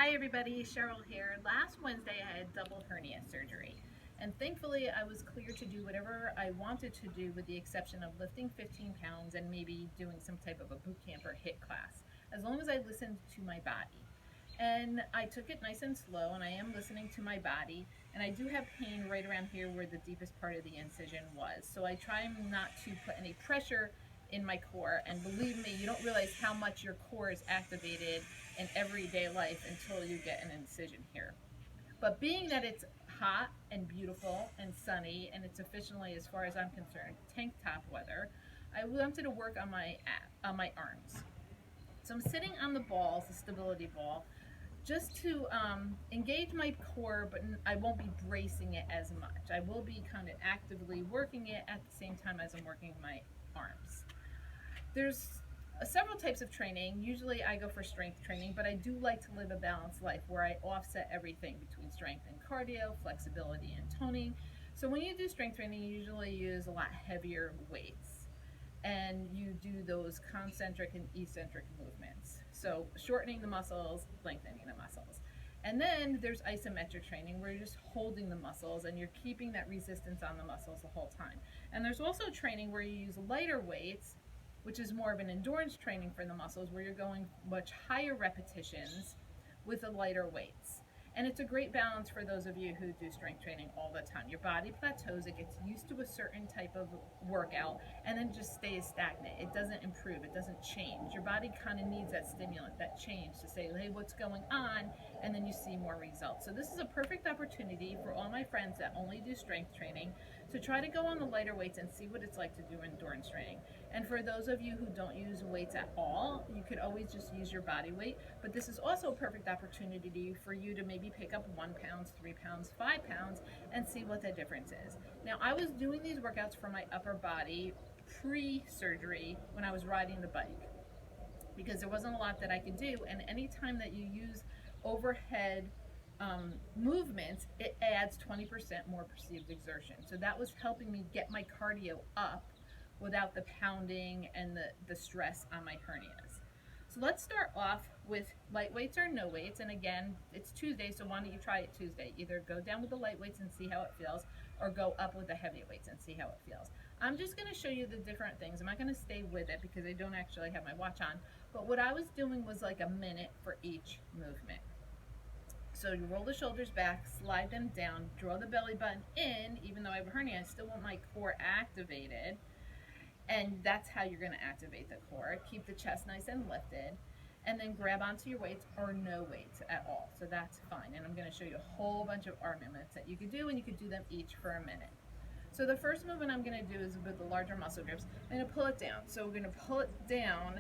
Hi everybody, Cheryl here. Last Wednesday I had double hernia surgery, and thankfully I was clear to do whatever I wanted to do with the exception of lifting 15 pounds and maybe doing some type of a boot camp or HIIT class, as long as I listened to my body. And I took it nice and slow, and I am listening to my body, and I do have pain right around here where the deepest part of the incision was. So I try not to put any pressure in my core, and believe me, you don't realize how much your core is activated in everyday life until you get an incision here. But being that it's hot and beautiful and sunny, and it's officially, as far as I'm concerned, tank top weather, I wanted to work on my arms. So I'm sitting on the balls, the stability ball, just to engage my core, but I won't be bracing it as much. I will be kind of actively working it at the same time as I'm working my arms. There's several types of training. Usually I go for strength training, but I do like to live a balanced life where I offset everything between strength and cardio, flexibility and toning. So when you do strength training, you usually use a lot heavier weights, and you do those concentric and eccentric movements. So shortening the muscles, lengthening the muscles. And then there's isometric training where you're just holding the muscles and you're keeping that resistance on the muscles the whole time. And there's also training where you use lighter weights, which is more of an endurance training for the muscles, where you're going much higher repetitions with the lighter weights. And it's a great balance for those of you who do strength training all the time. Your body plateaus, it gets used to a certain type of workout, and then just stays stagnant. It doesn't improve, it doesn't change. Your body kind of needs that stimulant, that change to say, hey, what's going on? And then you see more results. So this is a perfect opportunity for all my friends that only do strength training to try to go on the lighter weights and see what it's like to do endurance training. And for those of you who don't use weights at all, you could always just use your body weight. But this is also a perfect opportunity for you to maybe pick up 1 pound, 3 pounds, 5 pounds, and see what the difference is. Now, I was doing these workouts for my upper body pre-surgery when I was riding the bike, because there wasn't a lot that I could do. And anytime that you use overhead movements, it adds 20% more perceived exertion. So that was helping me get my cardio up without the pounding and the stress on my hernias. So let's start off with light weights or no weights. And again, it's Tuesday, so why don't you try it Tuesday? Either go down with the light weights and see how it feels, or go up with the heavy weights and see how it feels. I'm just going to show you the different things. I'm not going to stay with it because I don't actually have my watch on. But what I was doing was like a minute for each movement. So you roll the shoulders back, slide them down, draw the belly button in. Even though I have a hernia, I still want my core activated. And that's how you're going to activate the core. Keep the chest nice and lifted, and then grab onto your weights or no weights at all. So that's fine. And I'm going to show you a whole bunch of arm movements that you could do, and you could do them each for a minute. So the first movement I'm going to do is with the larger muscle groups. I'm going to pull it down. So we're going to pull it down,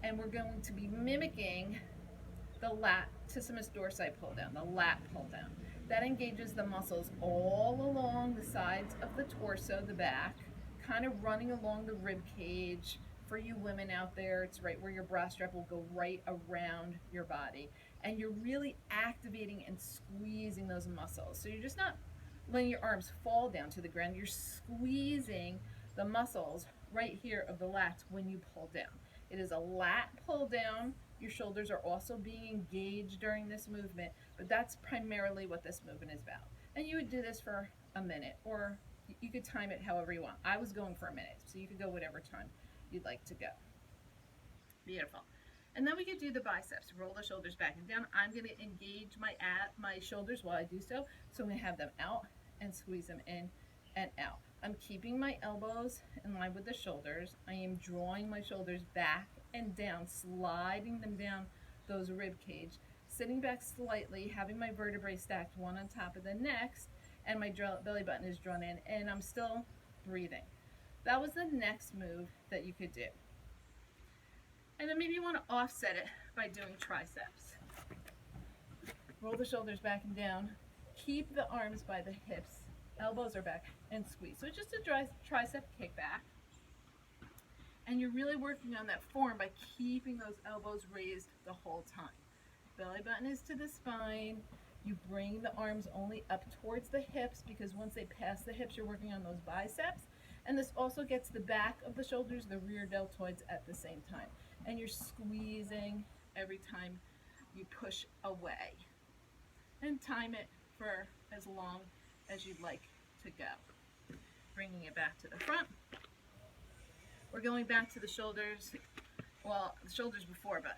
and we're going to be mimicking the latissimus dorsi pull down, the lat pull down. That engages the muscles all along the sides of the torso, the back, kind of running along the rib cage. For you women out there, it's right where your bra strap will go right around your body. And you're really activating and squeezing those muscles. So you're just not letting your arms fall down to the ground. You're squeezing the muscles right here of the lats when you pull down. It is a lat pull down. Your shoulders are also being engaged during this movement, but that's primarily what this movement is about. And you would do this for a minute, or you could time it however you want. I was going for a minute, so you could go whatever time you'd like to go. Beautiful. And then we could do the biceps. Roll the shoulders back and down. I'm going to engage my shoulders while I do so. So I'm going to have them out and squeeze them in and out. I'm keeping my elbows in line with the shoulders. I am drawing my shoulders back and down, sliding them down those rib cage, sitting back slightly, having my vertebrae stacked one on top of the next, and my belly button is drawn in, and I'm still breathing. That was the next move that you could do. And then maybe you want to offset it by doing triceps. Roll the shoulders back and down. Keep the arms by the hips. Elbows are back, and squeeze. So it's just a tricep kickback. And you're really working on that form by keeping those elbows raised the whole time. Belly button is to the spine. You bring the arms only up towards the hips, because once they pass the hips, you're working on those biceps. And this also gets the back of the shoulders, the rear deltoids at the same time. And you're squeezing every time you push away. And time it for as long as you'd like to go. Bringing it back to the front. We're going back to the shoulders. Well, the shoulders before, but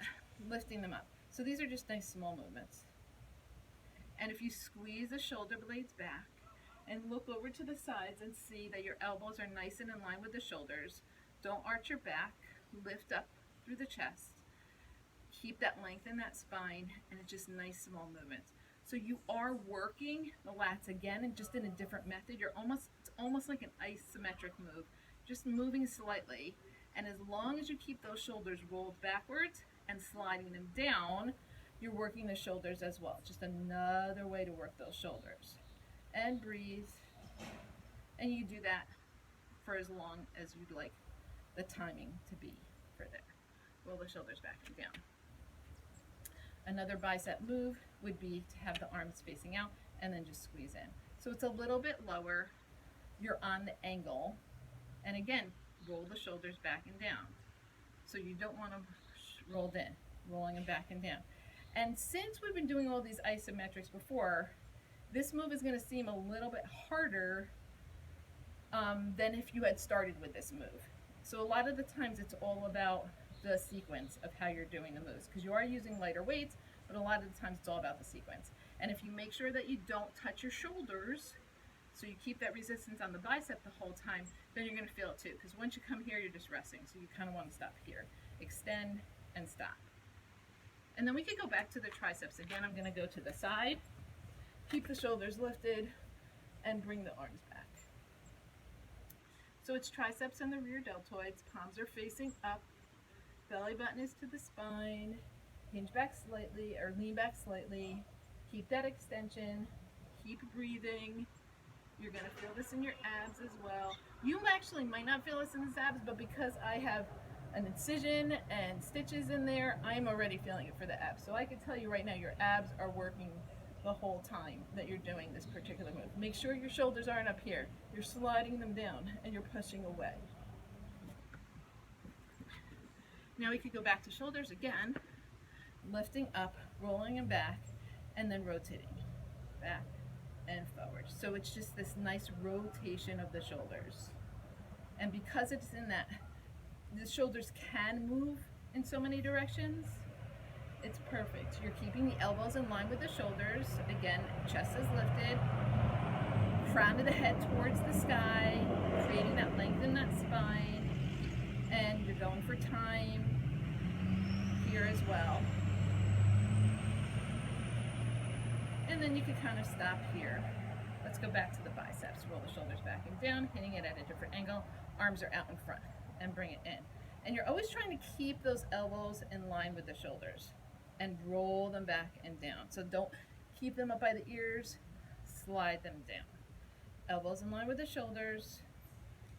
lifting them up. So these are just nice small movements. And if you squeeze the shoulder blades back and look over to the sides and see that your elbows are nice and in line with the shoulders, don't arch your back, lift up through the chest, keep that length in that spine, and it's just nice small movements. So you are working the lats again, and just in a different method. It's almost like an isometric move, just moving slightly. And as long as you keep those shoulders rolled backwards and sliding them down, you're working the shoulders as well. Just another way to work those shoulders. And breathe. And you do that for as long as you'd like the timing to be for there. Roll the shoulders back and down. Another bicep move would be to have the arms facing out and then just squeeze in. So it's a little bit lower. You're on the angle. And again, roll the shoulders back and down. So you don't want them rolled in, rolling them back and down. And since we've been doing all these isometrics before, this move is going to seem a little bit harder than if you had started with this move. So a lot of the times it's all about the sequence of how you're doing the moves, because you are using lighter weights, but a lot of the times it's all about the sequence. And if you make sure that you don't touch your shoulders, so you keep that resistance on the bicep the whole time, then you're going to feel it too, because once you come here, you're just resting, so you kind of want to stop here. Extend and stop. And then we could go back to the triceps. Again, I'm going to go to the side, keep the shoulders lifted, and bring the arms back. So it's triceps and the rear deltoids, palms are facing up, belly button is to the spine, hinge back slightly, or lean back slightly, keep that extension, keep breathing. You're going to feel this in your abs as well. You actually might not feel this in the abs, but because I have an incision and stitches in there, I'm already feeling it for the abs. So I can tell you right now, your abs are working the whole time that you're doing this particular move. Make sure your shoulders aren't up here. You're sliding them down and you're pushing away. Now we could go back to shoulders again, lifting up, rolling them back, and then rotating back and forward. So it's just this nice rotation of the shoulders. And because it's in that, the shoulders can move in so many directions, it's perfect. You're keeping the elbows in line with the shoulders. Again, chest is lifted, crown of the head towards the sky, creating that length in that spine, and you're going for time here as well. And then you can kind of stop here. Let's go back to the biceps. Roll the shoulders back and down, hitting it at a different angle. Arms are out in front, and bring it in. And you're always trying to keep those elbows in line with the shoulders and roll them back and down. So don't keep them up by the ears, slide them down. Elbows in line with the shoulders,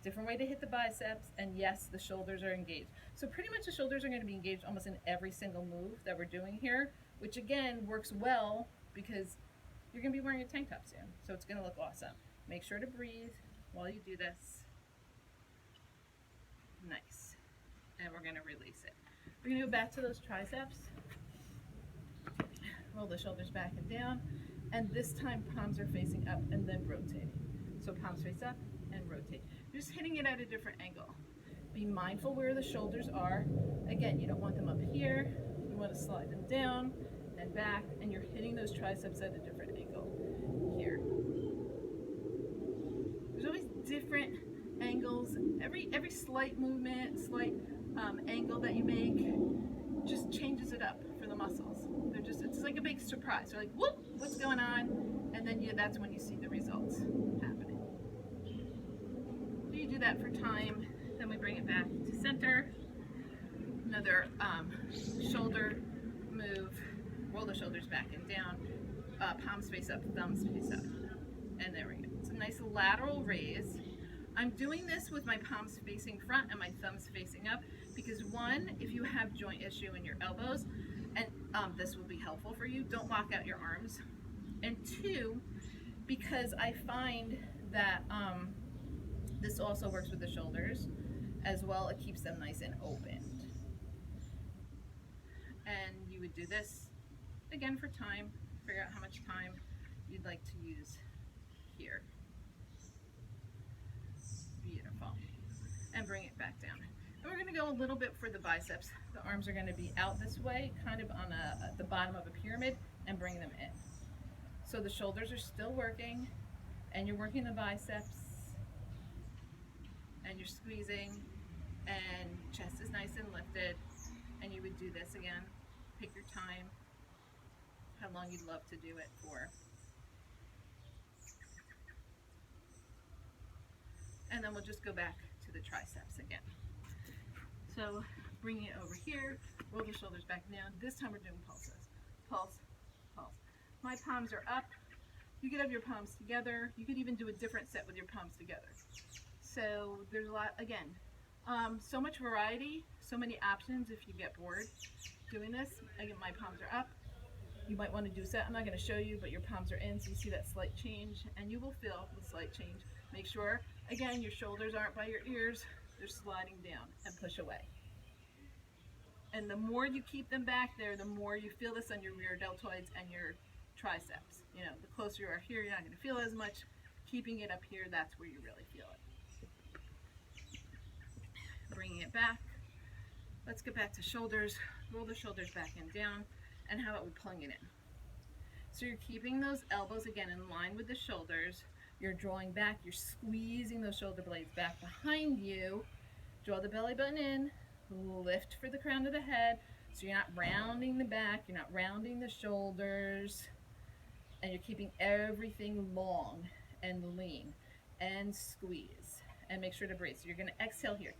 different way to hit the biceps, and yes, the shoulders are engaged. So pretty much the shoulders are going to be engaged almost in every single move that we're doing here, which again works well because you're going to be wearing a tank top soon. So it's going to look awesome. Make sure to breathe while you do this. Nice. And we're going to release it. We're going to go back to those triceps. Roll the shoulders back and down. And this time palms are facing up and then rotating. So palms face up and rotate. Just hitting it at a different angle. Be mindful where the shoulders are. Again, you don't want them up here. You want to slide them down and back. And you're hitting those triceps at a different angle here. There's always different angles. Every slight movement, slight angle that you make just changes it up for the muscles. It's like a big surprise. You're like, whoop, what's going on? And then that's when you see the results happening. So you do that for time. Then we bring it back to center. Another shoulder move. Roll the shoulders back and down. Palms face up, thumbs face up. And there we go. It's a nice lateral raise. I'm doing this with my palms facing front and my thumbs facing up because one, if you have joint issue in your elbows, and this will be helpful for you, don't lock out your arms. And two, because I find that this also works with the shoulders as well. It keeps them nice and opened. And you would do this Again, for time, figure out how much time you'd like to use here. Beautiful. And bring it back down. And we're going to go a little bit for the biceps. The arms are going to be out this way, kind of on the bottom of a pyramid, and bring them in. So the shoulders are still working, and you're working the biceps, and you're squeezing, and chest is nice and lifted. And you would do this again. Pick your time, how long you'd love to do it for. And then we'll just go back to the triceps again. So bring it over here, roll the shoulders back down. This time we're doing pulses. Pulse, pulse. My palms are up. You could have your palms together. You could even do a different set with your palms together. So there's a lot, again, so much variety, so many options if you get bored doing this. Again, my palms are up. You might want to do a set. I'm not going to show you, but your palms are in, so you see that slight change, and you will feel the slight change. Make sure, again, your shoulders aren't by your ears. They're sliding down, and push away. And the more you keep them back there, the more you feel this on your rear deltoids and your triceps. You know, the closer you are here, you're not going to feel as much. Keeping it up here, that's where you really feel it. Bringing it back. Let's get back to shoulders. Roll the shoulders back and down. And how about we pulling it in? So you're keeping those elbows, again, in line with the shoulders. You're drawing back. You're squeezing those shoulder blades back behind you. Draw the belly button in. Lift for the crown of the head. So you're not rounding the back. You're not rounding the shoulders. And you're keeping everything long and lean. And squeeze. And make sure to breathe. So you're going to exhale here.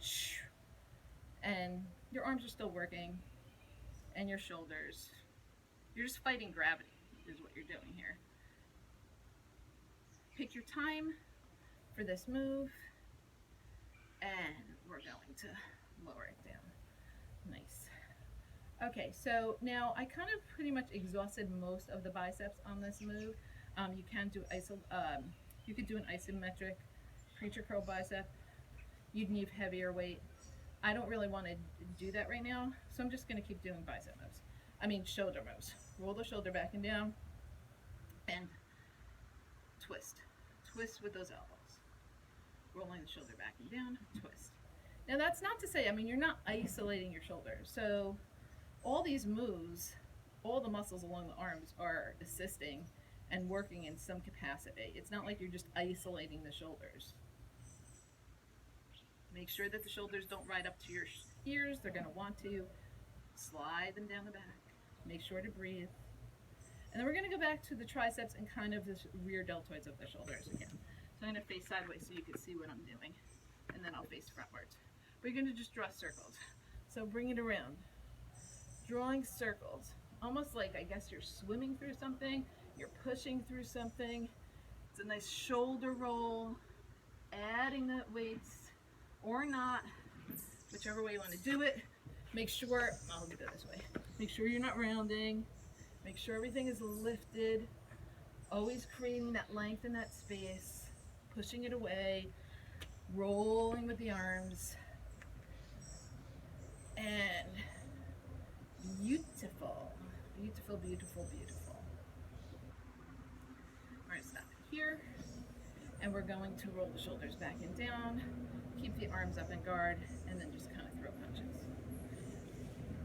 And your arms are still working. And your shoulders. You're just fighting gravity is what you're doing here. Pick your time for this move. And we're going to lower it down. Nice. Okay, so now I kind of pretty much exhausted most of the biceps on this move. You can do you could do an isometric preacher curl bicep. You'd need heavier weight. I don't really want to do that right now, so I'm just going to keep doing bicep moves. Shoulder moves. Roll the shoulder back and down, and twist. Twist with those elbows. Rolling the shoulder back and down, twist. Now that's not to say, you're not isolating your shoulders. So all these moves, all the muscles along the arms are assisting and working in some capacity. It's not like you're just isolating the shoulders. Make sure that the shoulders don't ride up to your ears. They're going to want to. Slide them down the back. Make sure to breathe. And then we're going to go back to the triceps and kind of the rear deltoids of the shoulders again. So I'm going to face sideways so you can see what I'm doing. And then I'll face frontwards. We're going to just draw circles. So bring it around. Drawing circles. Almost like, I guess, you're swimming through something. You're pushing through something. It's a nice shoulder roll. Adding the weights or not. Whichever way you want to do it. Make sure, I'll do it this way. Make sure you're not rounding. Make sure everything is lifted. Always creating that length in that space. Pushing it away. Rolling with the arms. And beautiful. Beautiful, beautiful, beautiful. All right, stop it here. And we're going to roll the shoulders back and down. Keep the arms up in guard. And then just kind of throw punches.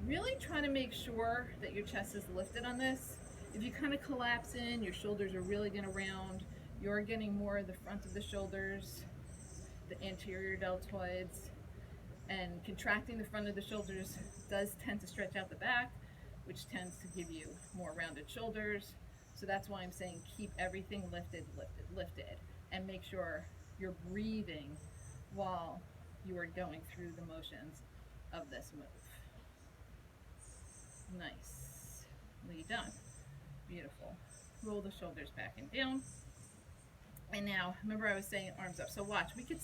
Really try to make sure that your chest is lifted on this. If you kind of collapse in, your shoulders are really going to round. You're getting more of the front of the shoulders, the anterior deltoids, and contracting the front of the shoulders does tend to stretch out the back, which tends to give you more rounded shoulders. So that's why I'm saying keep everything lifted, lifted, lifted, and make sure you're breathing while you are going through the motions of this move. Nice. Lee done. Beautiful. Roll the shoulders back and down. And now, remember I was saying arms up. So watch. We could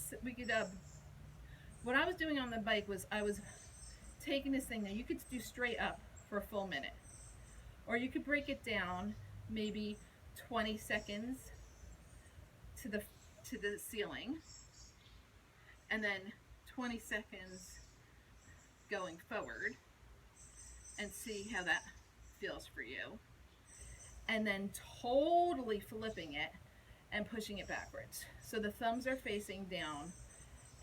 what I was doing on the bike was I was taking this thing. Now you could do straight up for a full minute, or you could break it down, maybe 20 seconds to the ceiling, and then 20 seconds going forward. And see how that feels for you. and then totally flipping it and pushing it backwards. So the thumbs are facing down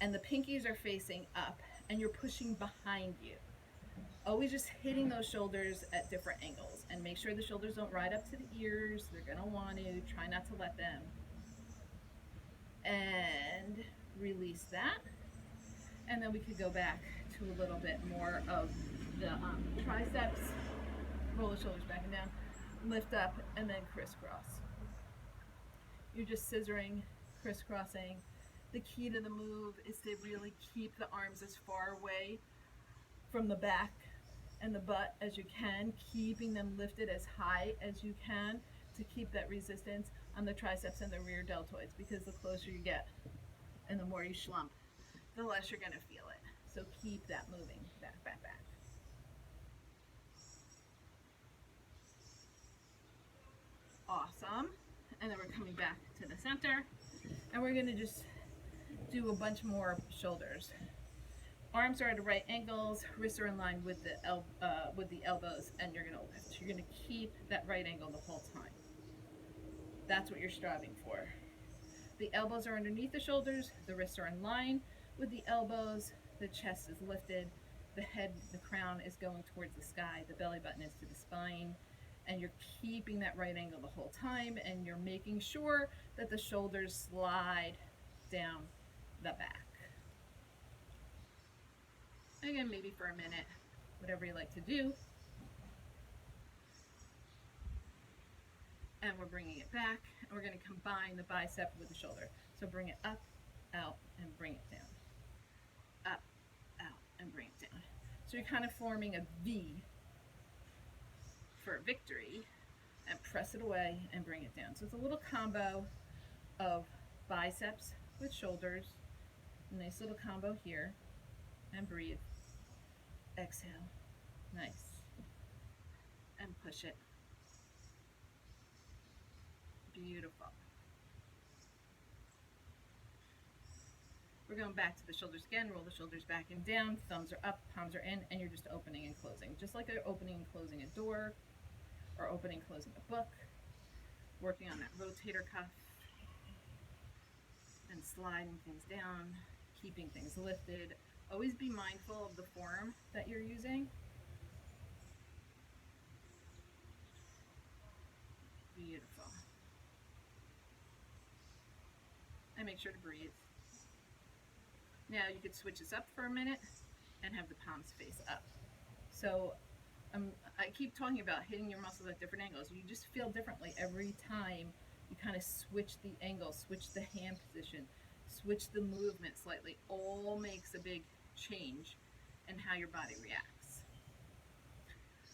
and the pinkies are facing up, and you're pushing behind you. Always just hitting those shoulders at different angles, and make sure the shoulders don't ride up to the ears. They're gonna want to. Try not to let them. And release that. And then we could go back to a little bit more of the triceps. Roll the shoulders back and down. Lift up and then crisscross. You're just scissoring, crisscrossing. The key to the move is to really keep the arms as far away from the back and the butt as you can, keeping them lifted as high as you can to keep that resistance on the triceps and the rear deltoids, because the closer you get and the more you slump, the less you're going to feel it. So keep that moving, back, back, back. Awesome. And then we're coming back to the center, and we're going to just do a bunch more shoulders. Arms are at right angles, wrists are in line with the elbows, and you're going to lift. You're going to keep that right angle the whole time. That's what you're striving for. The elbows are underneath the shoulders, the wrists are in line with the elbows, the chest is lifted, the head, the crown is going towards the sky, the belly button is to the spine, and you're keeping that right angle the whole time, and you're making sure that the shoulders slide down the back. Again, maybe for a minute, whatever you like to do. And we're bringing it back, and we're going to combine the bicep with the shoulder. So bring it up, out, and bring it down. Up, out, and bring it down. So you're kind of forming a V for victory, and press it away and bring it down. So it's a little combo of biceps with shoulders. A nice little combo here. And breathe. Exhale. Nice. And push it. Beautiful. We're going back to the shoulders again. Roll the shoulders back and down. Thumbs are up, palms are in, and you're just opening and closing. Just like you're opening and closing a door, or opening and closing a book. Working on that rotator cuff. And sliding things down. Keeping things lifted. Always be mindful of the form that you're using. Beautiful. And make sure to breathe. Now you could switch this up for a minute and have the palms face up. So I keep talking about hitting your muscles at different angles. You just feel differently every time you kind of switch the angle, switch the hand position, switch the movement slightly. All makes a big change in how your body reacts.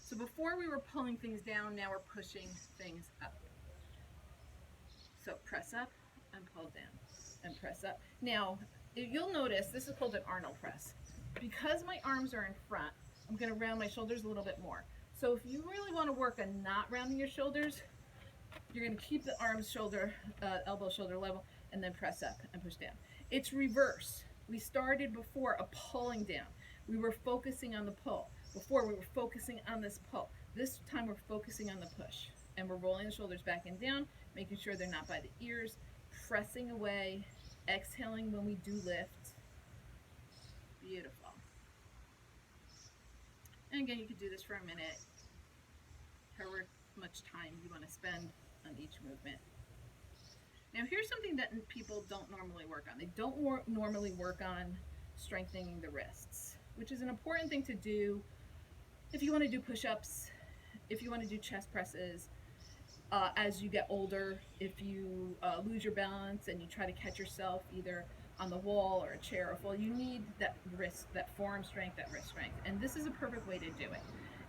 So before we were pulling things down, now we're pushing things up. So press up and pull down and press up. Now, you'll notice this is called an Arnold Press. Because my arms are in front, I'm going to round my shoulders a little bit more. So if you really want to work on not rounding your shoulders, you're going to keep the arms, elbow, shoulder level, and then press up and push down. It's reverse. We started before a pulling down. We were focusing on the pull. Before we were focusing on this pull. This time we're focusing on the push. And we're rolling the shoulders back and down, making sure they're not by the ears, pressing away, exhaling when we do lift. Beautiful. And again, you could do this for a minute, however much time you want to spend on each movement. Now here's something that people don't normally work on. They don't normally work on strengthening the wrists, which is an important thing to do if you want to do push-ups, if you want to do chest presses, as you get older, if you lose your balance and you try to catch yourself either on the wall or a chair or fall, you need that wrist, that forearm strength, that wrist strength. And this is a perfect way to do it.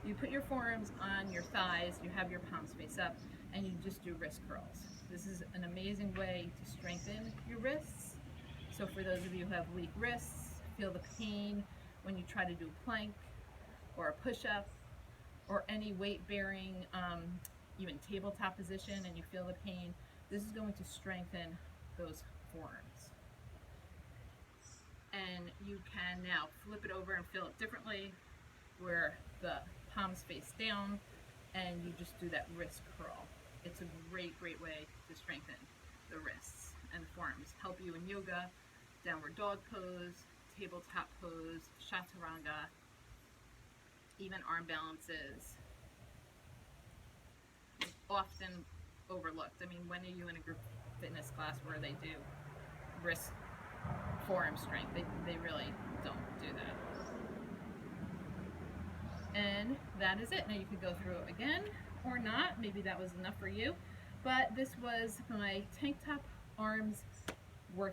You put your forearms on your thighs, you have your palms face up, and you just do wrist curls. This is an amazing way to strengthen your wrists. So for those of you who have weak wrists, feel the pain when you try to do a plank or a push-up or any weight-bearing, even tabletop position, and you feel the pain, this is going to strengthen those forearms. And you can now flip it over and feel it differently, where the palms face down, and you just do that wrist curl. It's a great way to strengthen the wrists and forearms. Help you in yoga, downward dog pose, tabletop pose, chaturanga, even arm balances. Often overlooked. I mean, when are you in a group fitness class where they do wrist forearm strength? They really don't do that. And that is it. Now you could go through it again or not. Maybe that was enough for you. But this was my tank top arms workout.